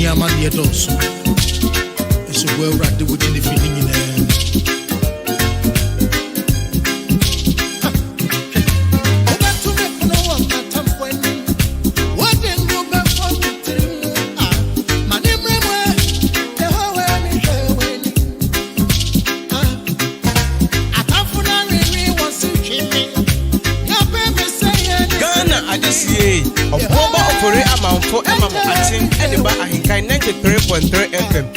Niama de Dosso. It's a well rather within the feeling in there. Obuoba Ofori Amanfo Emamo Atin Ediba Ahinkai 93.3 FM.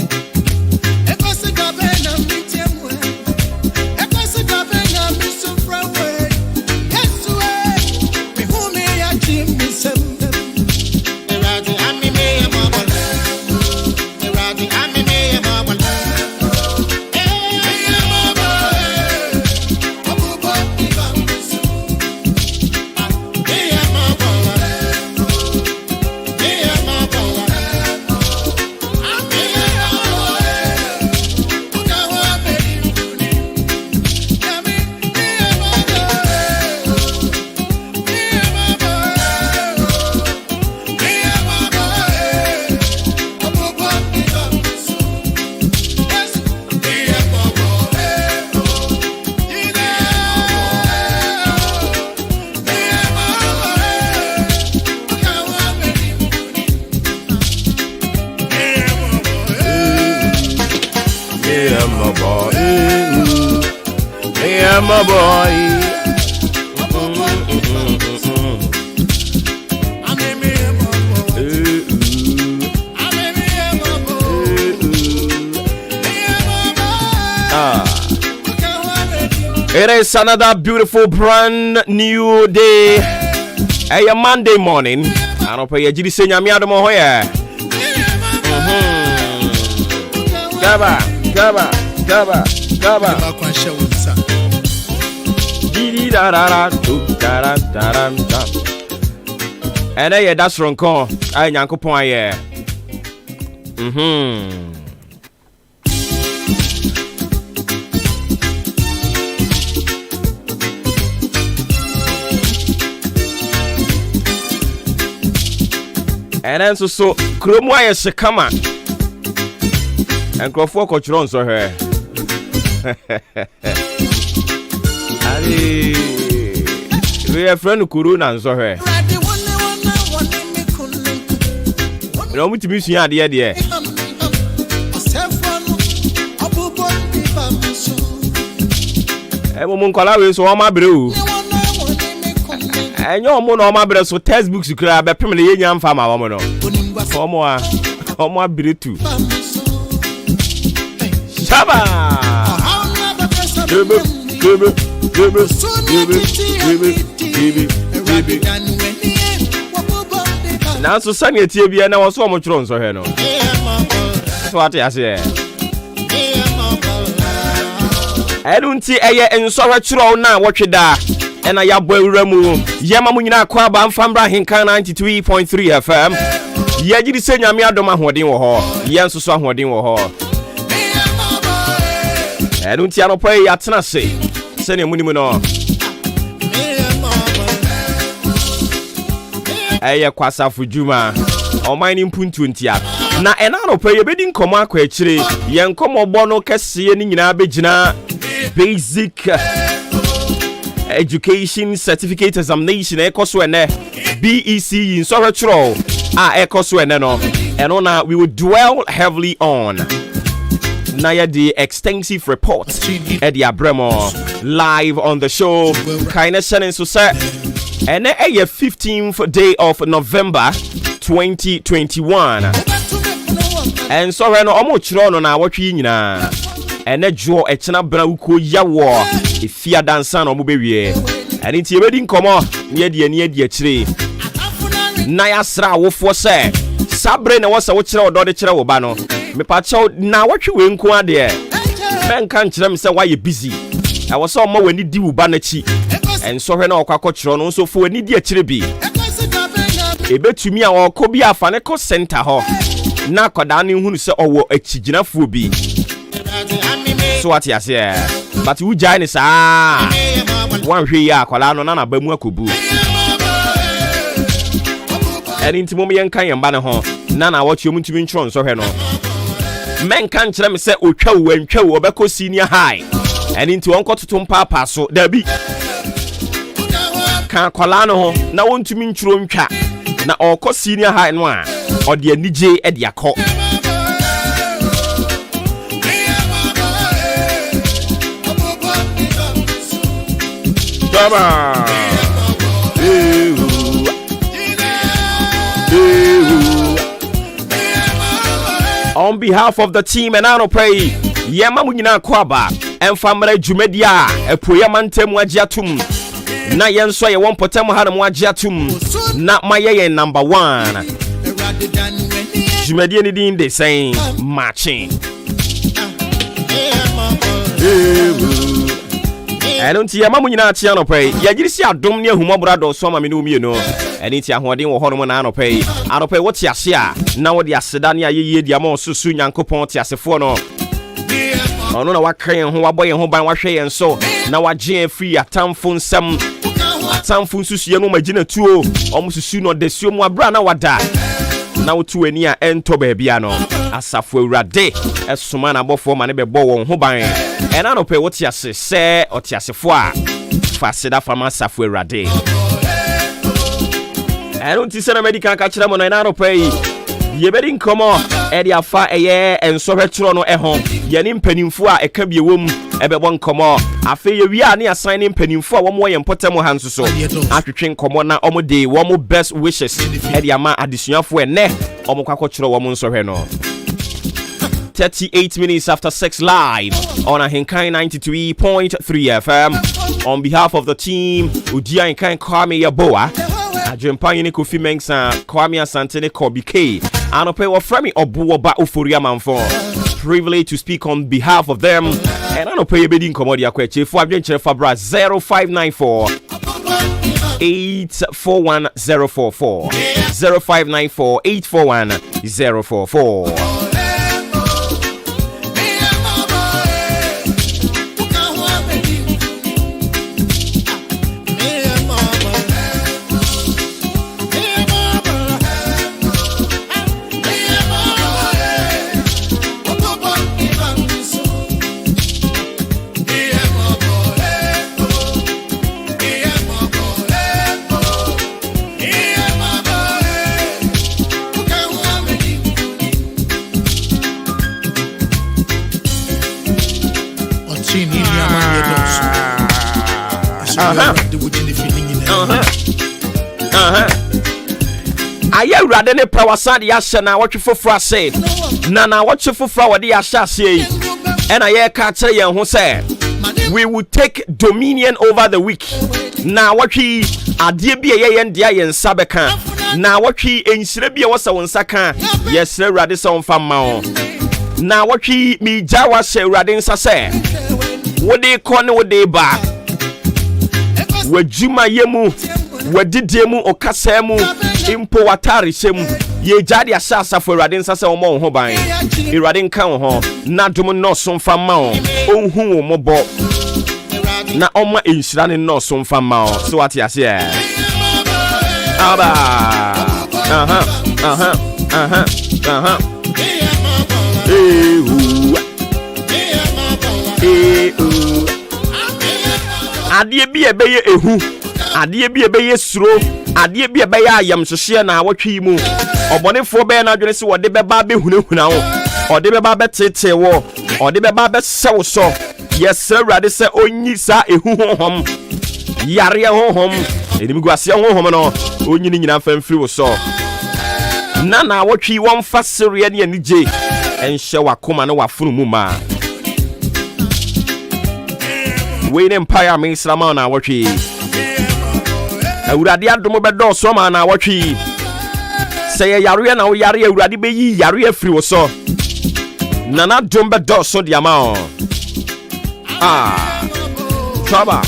My boy. It is another beautiful brand new day. A Monday morning. I don't pay a GD senior me out of my hair. Gaba. And that's wrong call. I yanko point yeah. And then so Kromwa is a kama. And Crawford coach runs on her. We are friend Kuruna and so her. You know, to be seen at the idea. I'm going so my brew. And your moon on my breast so textbooks you grab a permanent young farmer. Or more brew too. Shaba! Now so sunny TV and I was so much wrong so here no. What I say? I don't see a sorry throw now watch it da. And I have boy remu. Yama munyina kwa ba mfambra hinka 93.3 FM. Ye gidi senya mi adoma hoden wo ho. Ye nso so hoden wo ho. I don't see no pray atena se. Send your money no. Eye kwasa fujuma. O mine mpuntu ntia. Na ena no pray bedi nkomo akwa akire. Ye nkomo bo no kese ni nyina begina basic education certificate examination ekoso ene BEC in Sorotro. Ekoso ene no. And na we will dwell heavily on Naya the extensive report Eddie Abremo live on the show. Kindness and so say and a 15th day of November 2021. And so no omo chiro na watwi nyina. And a draw a china brauko yawo if ya dancer no mubewie. And it's already nkomo near the chire. Naya sra wo for say sabre na wasa wo chira odo de chira wo ba no. Me pacho na watwe we nko ade men kan kire me say why you busy I was so mo wani di wo ba na chi en so hwe na okwa kire no so fo wani di akire bi ebetumi a okọ bi afa ne ko center ho na akoda ne hunu se owo achiginafo bi so what ya say but who join is one hwe ya akola no na ba mu akobu ɛne nti mom yɛnka yɛn ba ne ho na wɔtwe mu ntumi ntwerɛ nsɔhwɛ no menka nkyerɛ me sɛ otwa wo antwa wo ɔbɛkɔ senior high ɛne nti wɔnkɔtoto mpaapaa so dabi ka kwalaa no ho na wɔntumi ntwerɛ ntwa na ɔkɔ senior high no a ɔde anigye ɛde akɔ On behalf of the team and I don't pray yema munyina kwaba emfamra dwumadi a epoya mantem agiatum na yenso ye won potem ha no agiatum na maye number 1 dwumadi ni din de saying Maakye ɛno nti yɛma mo nyinaa kyea nɔpɛ yi yɛgyere si adom ne ahumɔbra dɔ so ama me ne womie no ɛno nti ahoɔden wɔ hɔ no mu na anɔpɛ yi anɔpɛ wote ase a na wode aseda ne ayɛyie di ama ɔsoso nyankopɔn te asefoɔ no ɔno na waka yɛn ho wabɔ yɛn ho ban wahwɛ yɛn so na wagye yɛn firi atamfo nsɛm atamfo nsusue no magyina tuo ɔmo susu no ɔdasuo mu abra na wada na wotu ani a ɛntɔ baabia no asafo awurade ɛsoma na abɔfoɔ ma ne bɛbɔ wɔn ho ban ɛna no pɛ wote ase sɛ ɔte asefoɔ a fa seda fama asafo awurade ɛno nti sɛ na medical ka kyerɛ mo no ɛna no pɛ yi yɛbɛdi nkɔmmɔ ɛde afa ɛyɛ nsɔhwɛ kyerɛ no ɛho yɛne mpanimfoɔ a ɛka biewom ɛbɛbɔ nkɔmmɔ afei yɛwie a ne asan ne mpanimfoɔ a wɔn wɔ yɛn mpɔtam ha nso so atwetwe nkɔmmɔ na wɔn de wɔn best wishes ɛde ama adesuafoɔ ɛnɛ wɔn kɔ akɔkyerɛ wɔn nsɔhwɛ no 38 minutes after 6 live on Ahinkai 93.3 FM. On behalf of the team, Udia Hinkai Kwame Yaboa, Ajempa Yini Kofi Mengsa, Kwame Asante Kobi K, and Opewa Fremi Obuoba Ofori Amanfo. Privileged to speak on behalf of them. And I know pay bidding Comodia Queche for Adventure Fabra 0594 841044 0594 841044. Aye rade ne prawasa de ahye na wotwe foforo ase na wotwe foforo wode ahye ase yi ena ye ka kire yen ho se we will take dominion over the weak na wotwe ade bi ye yen dia yen sabeka na wotwe enhyire bi wo se won saka yesre rade se wonfa ma o na wotwe mi jawa se rade nsa se wode ko ne wode ba wajuma yemu wadidemu okasemu impo watari shemu ye jadi asasa fo Awurade nsasa wo mo ho ban Awurade nka wo ho na dum no so mfa ma wo onhu wo mobo na oma enhyira ne no so mfa ma wo so ate ase aba adie bi ebeye ehu adie bi ebeye suro adie bi ebeye ayam hwehwe na awotwe mu obonefo be na adwene se wode beba behunahuna wo ode beba betete wo ode beba besew so yesre Awurade se onyi sa ehu honhom yare honhom enimguase honhom no onyi ni nyina famfiri wo so na awotwe won fa seria ne anije enhye wakoma na wafunu mu ma we ne empire me islama na awotwe Awurade adomo bedo so ma na awotwe say yare na wo yare Awurade be yi yare afiri wo so nana dom bedo so dia ma Chaba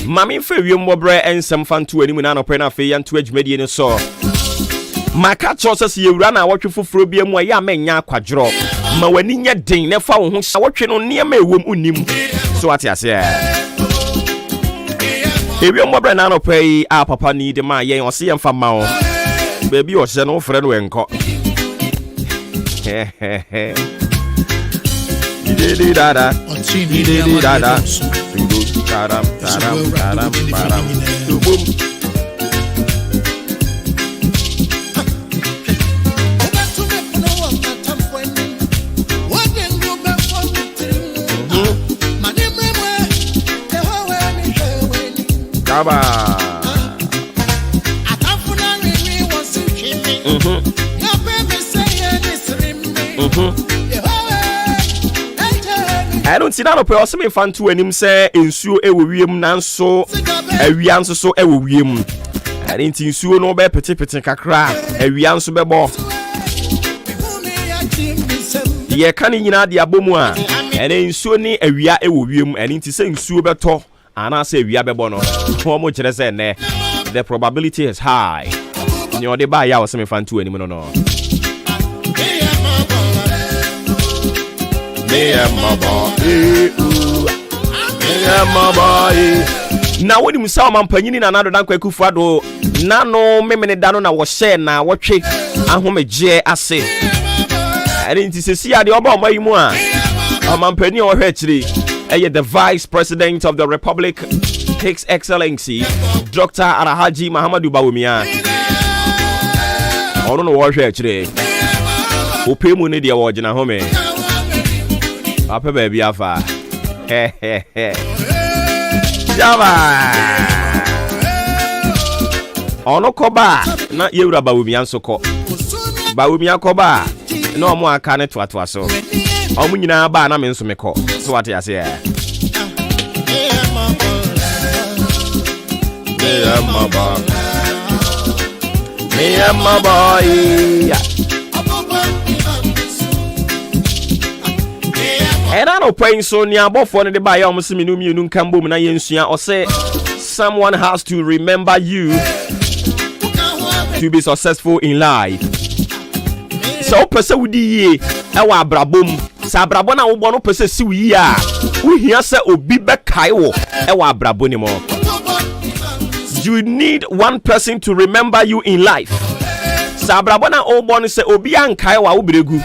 Mami fe wiembobre ensem fantu animu na anɔpɛ na afei yanto adwumadie ne so maka kyerɛ sɛ yɛwura na wɔtwe foforɔ bi mu a yɛ amanya akwadworɔ ma w'ani nyɛ den na fa wo ho wɔtwe no nneɛma ɛwom unim so ate ase wiembobre na anɔpɛ yi a papa ni de ma yɛn ɔse yɛmfa ma wo baabi ɔhyɛ no wofrɛ no ɛnkɔ Didi dada, didi dada, taram taram taram taram, boom. Kaba. I don't see that up also me fan to anim say ensuo e wo wiem nanso awia nso so e wo wiem I didn't ensuo no be pete kakra awia nso be bo ye kan nyina de abomu a ene ensuo ni awia e wo wiem ene nti say ensuo be to ana say awia be bo no ho mo kire say ne the probability is high ni ode ba ya also me fan to anim no na wodi musa ma mpanyini na nado dan kwakufu ado na no memene da no na wo share na wotwe ahomegye ase ani nti sesi ade oba omayimu a amampani o hwe akiri eye the vice president of the republic His Excellency Dr. Alhaji Muhammadu Bawumia ono no wo hwe akiri opemu ne de wo gina home Papa baby afa. Java. Ono koba na yewura Bawumia nso ko. Bawumia koba na omo aka ne toatoa so. Omo nyina ba na me nso me ko. So what ya say? Me and my boy. And I don't pray so near both one of the buy almost minum cambo na yensua or say someone has to remember you to be successful in life. So person would ye ewa brabom sa brabona wo bono person si wi a wo hia se obi be kai wo ewa braboni mo. You need one person to remember you in life. Sa brabona wo bono se obi an kai wa wo bregu.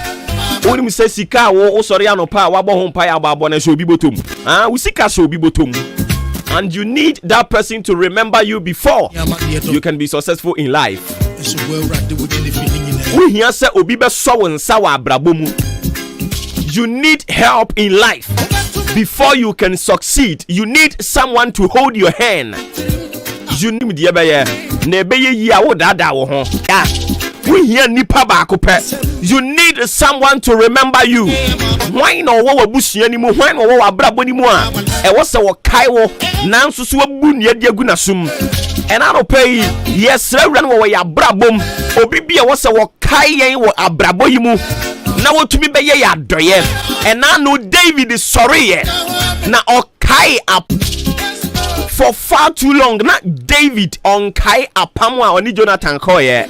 When we say sika wo sorry anopa wa bo ho pa ya ba na so obi botom we sika so obi botom and you need that person to remember you before you can be successful in life. We hear say obi be so wonsa wa abrabo mu. You need help in life before you can succeed. You need someone to hold your hand. You need the ebe na ebe ye yi a wo dada wo ho we hear nipa baako pe. You need someone to remember you. Why no wo wabusia ni mu, why no wo abrabo ni mu a e wo se wo kai wo nanso so wabu ne ade agu nasum and I don't pay yes run wo ya abrabom obi bia wo se wo kai yen wo abrabo yi mu na wo tumi be ye ya doye and I know David is sorry na o kai up for far too long na David on kai apam a oni Jonathan koye.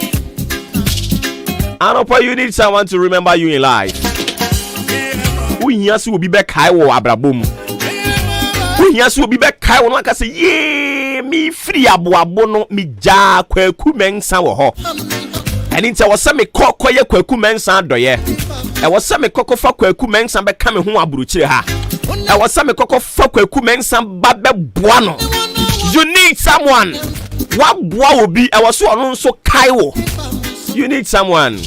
I don't pay you need someone to remember you in life. We yes will be back kai wo abrabom. We yes will be back kai wo no aka say ye me free aboabo no me ja kwaku mensa wo ho. And it was some kokoye kwaku mensa doye. E was some kokofa kwaku mensa be ka me ho aburuchire ha. E was some kokofa kwaku mensa ba be boa no. You need someone. What boa obi e was so no so kai wo. You need someone.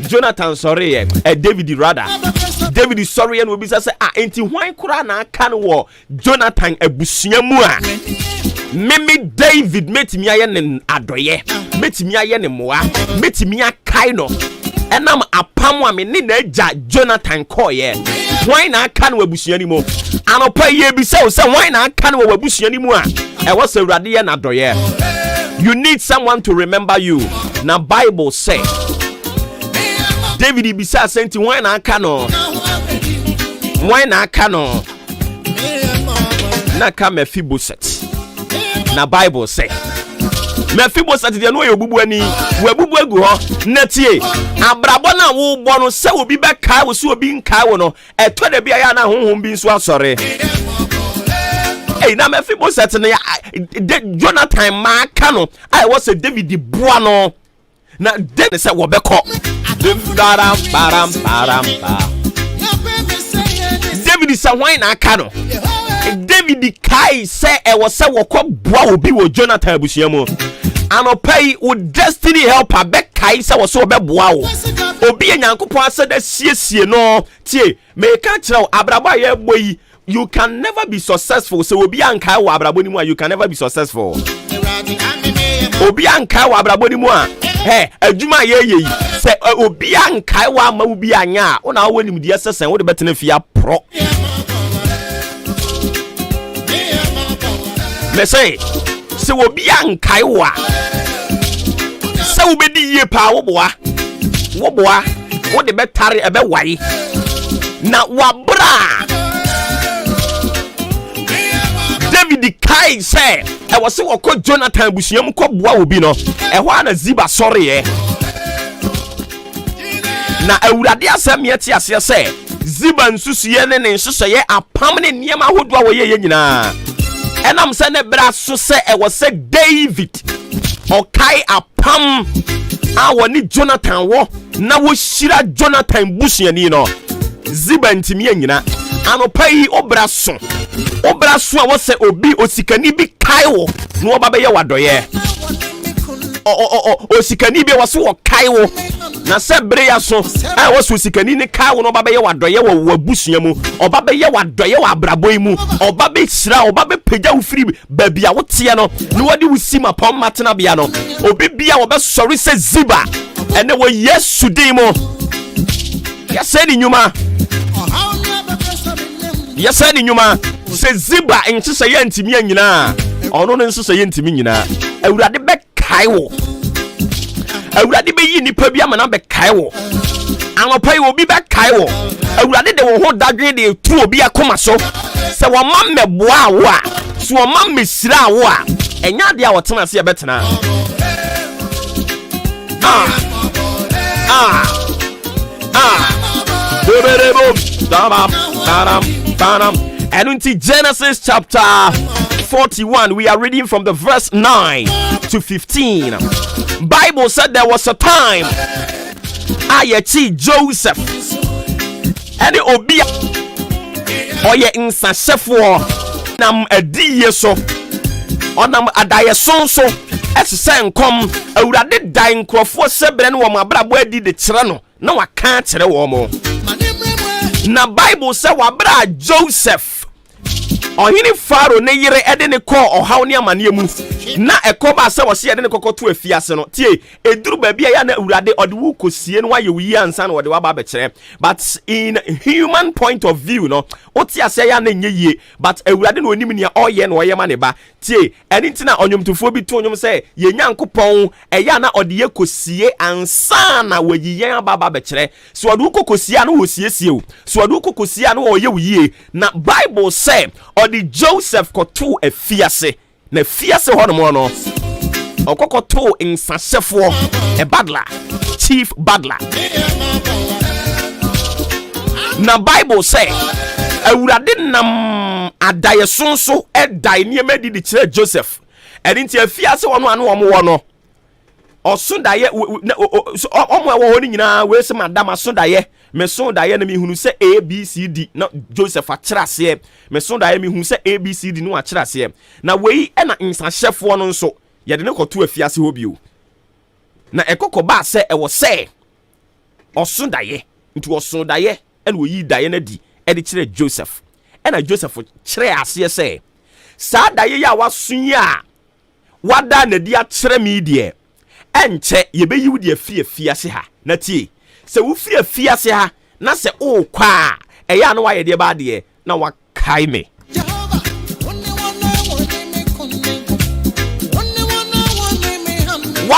Jonathan sorry David rather. David is sorry and will be say enti hwan kura na aka no wo Jonathan abusua mu a. Meme David metimi aye ne adoye. Metimi aye ne moa. Metimi akai no. Enam apam a me ne na agya Jonathan koye. Hwan na aka no abusua ni mo. Anopa ye bi say hwan na aka no abusua ni mu a. E wo se urade ye na adoye. You need someone to remember you. Now Bible say David bisa senti why na aka no na ka Mephibosheth. Na Bible say Mephibosheth de no yobubu ani we bubu egu ho na tie abrabo na wo bo no se obi be kai wo so obi nkai wo no eto da bia ya na honhom bi nso asore. Hey, na Mephibosheth na Jonathan Maakye no I was a David di boa no na David say wo beko David say why na aka no David kai say e was say wo ko boa obi wo Jonathan abusia mu anopai wo destiny helper be kai say wo so be boa wo obi enyankopon ase da siesie no tie me ka kire abraba ye boyi. You can never be successful. So obi ankai wa abrabo ni mu, you can never be successful. Obi ankai wa abrabo ni mu a adwuma ye say obi ankai wa ma obi anya ona wo nim die sesen wo de betena fia pro. Me say obi ankai wa say obedi ye pa wo boa wo de betare ebe wai na wabra David kai say e was say woko Jonathan busuam ko boa obi no e ho na Ziba sorry na awurade asem ye ti ase say Ziba nsusuye ne nhyehyeye apam ne niam ahodo a wo ye nyina enam say ne bra so say e was say David okai apam a woni Jonathan wo na wo shira Jonathan busuani no Ziba ntimi nyina anopai obra so a wo se obi osikani bi kai wo no oba be ye wadoye osikani bi wo so wo kai wo na se bre ya so a wo so osikani ni kai wo no oba be ye wadoye wo wabusua mu oba be ye wadoye wa abraboi mu oba be hira oba be pagya wo firi babia wo tie no no wodi wo sima pom matena bia no obi bia wo be sori se Ziba ene wo Yesu din mo ya se ni nyuma yesa ni nyuma se Ziba enchese ye ntimi anyina ono no nso se ye ntimi nyina awurade be kai wo awurade be yi nipa bi amana be kai wo anopai obi be kai wo awurade de wo ho dadwe de tu obi akoma so se wo ma meboa wo a so wo ma mesira wo a enya de a wotena se ye betena And into Genesis chapter 41, we are reading from the verse 9 to 15. Bible said there was a time Ayachi Joseph and Obia Oye insasefo nam adi yeso onam adaye sonso esese nkom awurade dan nkrofo sebre no wo mabrabo adi de kire no na waka kire wo mo na Bible say wabra Joseph ohini Faro ne yire ede ne ko ohaw ne amane mu na ekoba say wo se ede ne kokoto afiase no tie eduru ba bia ya na awurade ode wu kosie no waye wi ansa na ode waba be kire but in human point of view no oti ase ya na nyeye but awurade no onim ne oye na oye ma ne ba tie eni ntina onyomtofo bi to onyom say ye nyankopon eya na ode ye kosie ansa na wayiyen ababa be kire so ode wu kokosie na wo siesie o so ode wu kokosie na oye wiye na Bible say odi Joseph koto afiase na fiase hono no okokoto insasefo e badla chief badla na Bible say awurade nam adaye sonso e dai niema di kire Joseph enti afiase hono anu omo no osundaye omo ewo honi nyina we se madam asundaye me sondaye na mi hunu se ABCD na Joseph akyerase me sondaye mi hunu se ABCD no akyerase na wei e na insahefo no nso ye de ne koto afiase ho bio na ekokoba se ewo se osundaye nti osundaye e na oyi daye na di e de kire Joseph e na Joseph kyere ase se sa daye ya wasun ya wada na di akyere mi de enche yebeyi wo de afiase ha na tie se wo firi afiase ha na se o kwa eya na wa ye de ba de na wa kai me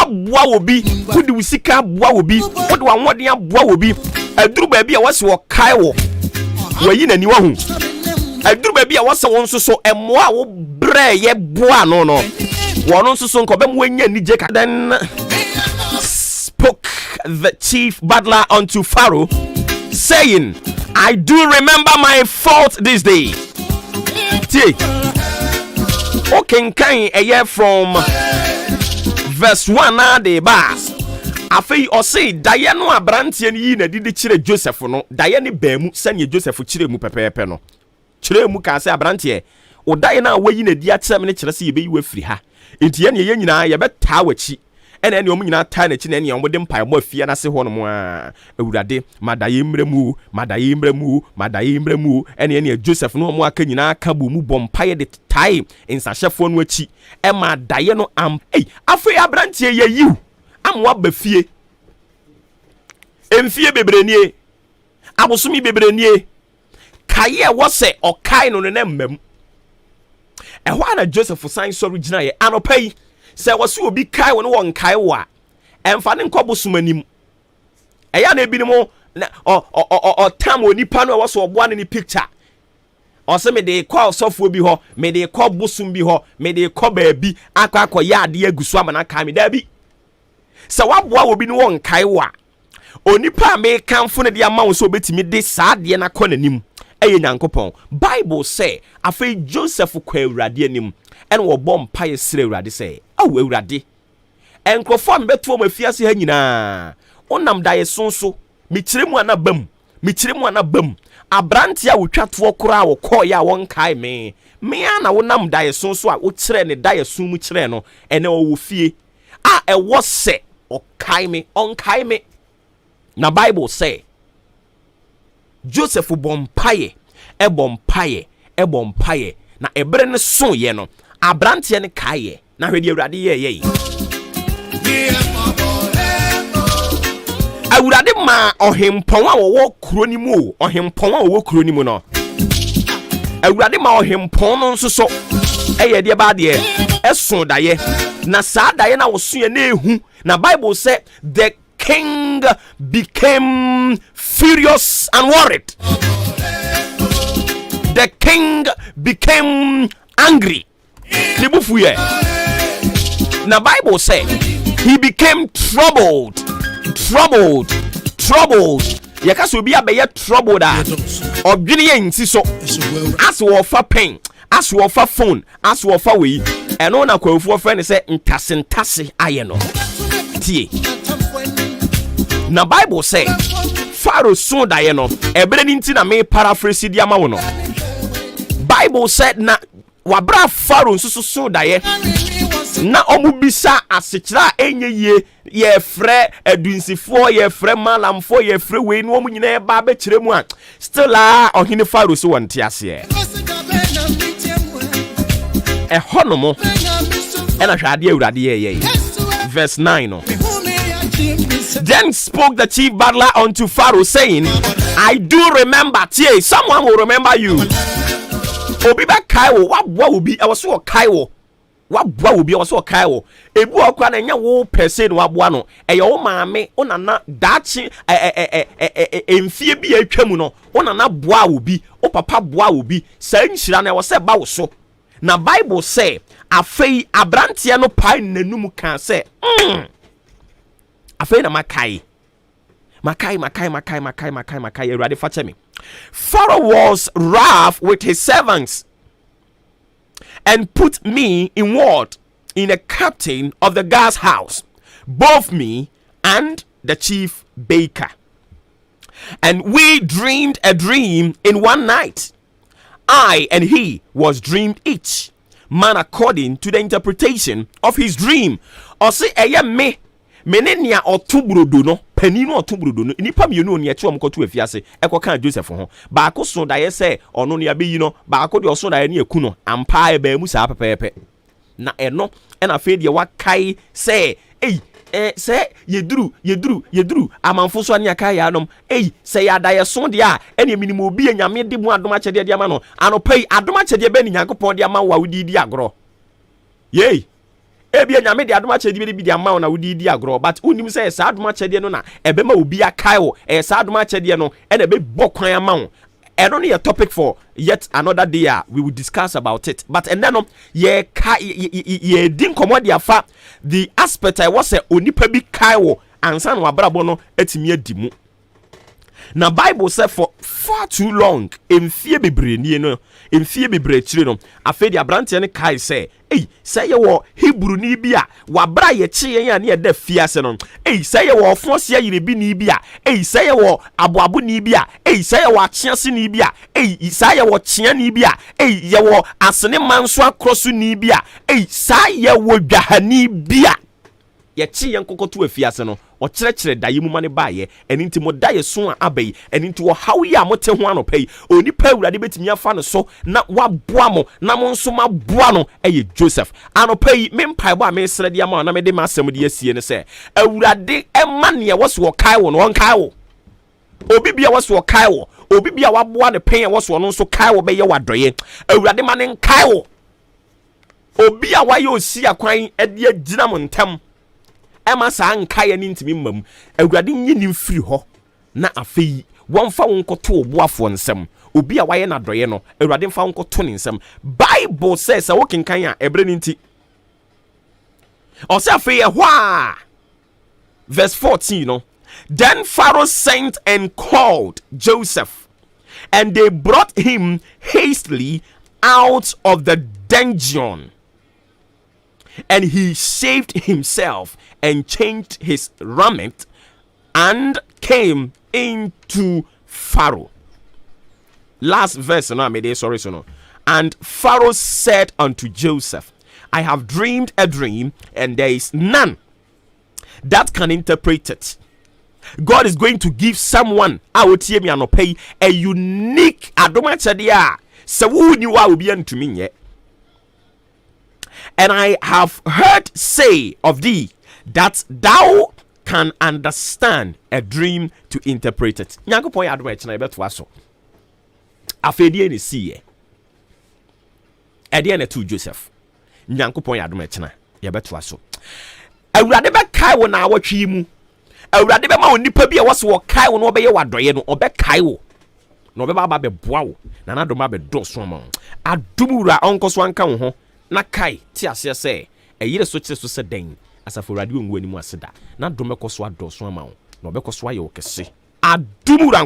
boa will be, who do we seek up boa will be, what do I want the boa will be, a drew baby, I was your Kyle, where you and you. I drew baby, I was so so, and moi bray ye boa no. One also son Cobem when you need then spoke the chief butler unto Pharaoh, saying, I do remember my fault this day. Okay, can a year from verse 1 na de ba. Afei o say Diane no abrantie ni na didi kire Joseph no. Diane ba mu sanye Joseph kire mu pepepe no. Kire mu ka say abrantie o Diane a wayi na di atsem ne kire say ye be yi wafiri ha. Enti ye ne ye nyina ye beta wachi. Ene ne omu nyina ta na chi na ne omode mpa mo afie na se ho no mo a. Awurade madaye mremu, madaye mremu, madaye mremu. Ene Joseph no mo aka nyina aka bu mu bompaye de tai insahefo no achi. E madaye no am. Ei, afei abrantie ye yiw. Amwa bafie. Emfie bebrenie. Abosumi bebrenie. Kaye wo se okai no ne mmam. Ehwa na Joseph sign so original ye anopai. Se wo se obi kai wo no won kai wa. Emfa ne nkobosumanim. Eya na ebi ni mo o tam onipa no wo so oboa ne picture. O se me de kwa osofo bi ho, me de kwa bosum bi ho, me de kwa baabi akwa ya ade agusu amana ka me da bi. Se waboa wo bi no won kai wa. Onipa me kanfo ne de ama wo so betimi de saa de na kɔ nanim. Eye Nyankopɔn Bible say afei Joseph kwa Awurade anim en wo bom paye sire Awurade say awu Awurade enkrofo me beto ma fiase ha nyina onam daye sonso me kiremu anabam abrante a wotwato kora wo kɔ ya won kai me ana wonam daye sonso a wo kire ne daye sun mu kire no ene wo fie a ɛwɔ sɛ ɔkai me ɔnkai me na Bible say Joseph bompaye na ebre ne so ye no abrante ne kaye na hwede Awurade ye Awurade ma ohempon a wo kuro ni mu ohempon a wo kuro ni mu no Awurade ma ohempon no nso so eye de ba de eso daye na saa daye na wo so ye na ehu na Bible say the king became furious and worried. The king became angry. Now Bible said he became troubled. Yakaso bi abeye troubled odwene ye nti so as wo fa pen as wo fa phone as wo fa we eno na kwafo friend say ntase aye no tie. Na Bible say Pharaoh so daye no ebere ni nti na me paraphrase di ama wo no. Bible said na wabra Pharaoh so daye na omubisa asekira enye ye frɛ adunsifo ye frɛ malamfo ye frɛ we no omunyina ba be kire mu a still a ohene Pharaoh so wonte ase honomo ena hwade Awurade ye verse 9 no. Then spoke the chief butler unto Pharaoh, saying, I do remember. Someone will remember you. Obi ba kaiwo, what will be? I was so kaiwo. What will be? I was so kaiwo. Ebu okwa na nya wo person wabwa no. Eyo maame onana dachi emfie bi atwam no. Onana boa wo bi, o papa boa wo bi. Sa nhira na wo se ba wo so. Na Bible say, afei abrante no pai nanum kan say, afei na makai Awurade fache me. Pharaoh was wrath with his servants and put me in ward in a captain of the guard's house, both me and the chief baker. And we dreamed a dream in one night. I and he was dreamed each man according to the interpretation of his dream. Or say me menenia otubrodo no panino otubrodo no nipa mienu oni eche omkoto afiase ekoka Joseph ho ba ko so da ye se ono ne abeyi no ba ko de oso da ye ne eku no ampa e ba mu saa pepepe na eno na fe de wakai se se yeduru amanfo so anya kai ya nom se ya da ye so de a ene minimo obi anyame de mu adoma chede de ama no anopai adoma chede be ni Nyankopon de ama wa wudi di agro Ebia nyame de adoma chede bi de ama na wodi di agro but unim say sa adoma chede no na ebema obi akai wo sa adoma chede no e na be bokwan ama wo. And only a topic for yet another day. We will discuss about it. But and then ye didn't come out the aspect I was a onipa bi kaiwo and san wabrabono etimie dimu. Now Bible said for far too long in fear be brain no in fear be brain no afi the abrante ne kai say say ye wo Hebrew ni bia wabra ye chie ya ne de fiase no say ye wo fosia yire bi ni bia say ye wo aboabo ni bia say ye wo achiase ni bia say ye wo chia ni bia ye wo asene manso akroso ni bia say ye wo dwahani bia ye chie nkokoto afiase no o kyerɛkyerɛ daye mu mane baaye ɛni nti mo daye so a abai ɛni nti wo hawe a mo te ho anopai onipa awurade betimi afa no so na waboa mo na mo nso maboa no ɛyɛ Joseph anopai me mpaebo a me srɛ de ama na me de masɛm de asie ne sɛ awurade ɛma ne ɛwɔ so kai wo no on kai wo obi bia wɔ so kai wo obi bia waboa ne pen ɛwɔ so no nso kai wo bɛyɛ wadoye awurade ma ne kai wo obi a wayɛ osi akwan ɛde agyina mo ntam Emma sang kaya nintimi mam awurade nyi nim firi ho na afei wonfa wonkoto obuafo nsem obi a waye na doye no awurade mfa wonkoto ne nsem Bible says a wokin kan a ebre ninti o se afei hwa verse 14 no then Pharaoh sent and called Joseph and they brought him hastily out of the dungeon. And he shaved himself and changed his raiment and came into Pharaoh. Last verse, no, I made it, sorry, so no. And Pharaoh said unto Joseph, I have dreamed a dream, and there is none that can interpret it. God is going to give someone a unique adomachadia. So who knew I will be unto me yet? And I have heard say of thee that thou can understand a dream to interpret it. Nyankopon ya adoma chena beto aso. Afedie ne siye. Ede na to Joseph. Nyankopon ya adoma chena ya beto aso. Awurade be kai wo na awotwe mu. Awurade be ma onipa bi a wose wo kai wo no obeye wadoye no obe kai wo. Na obe ba be boa wo. Na na doma be do so ma. Adumura onkoso anka wo ho. Na kai ti ase se eyire so kire so se den asafo radio ngu animu aseda na dome koso adoso ama wo na obekoso aye wo kese adumura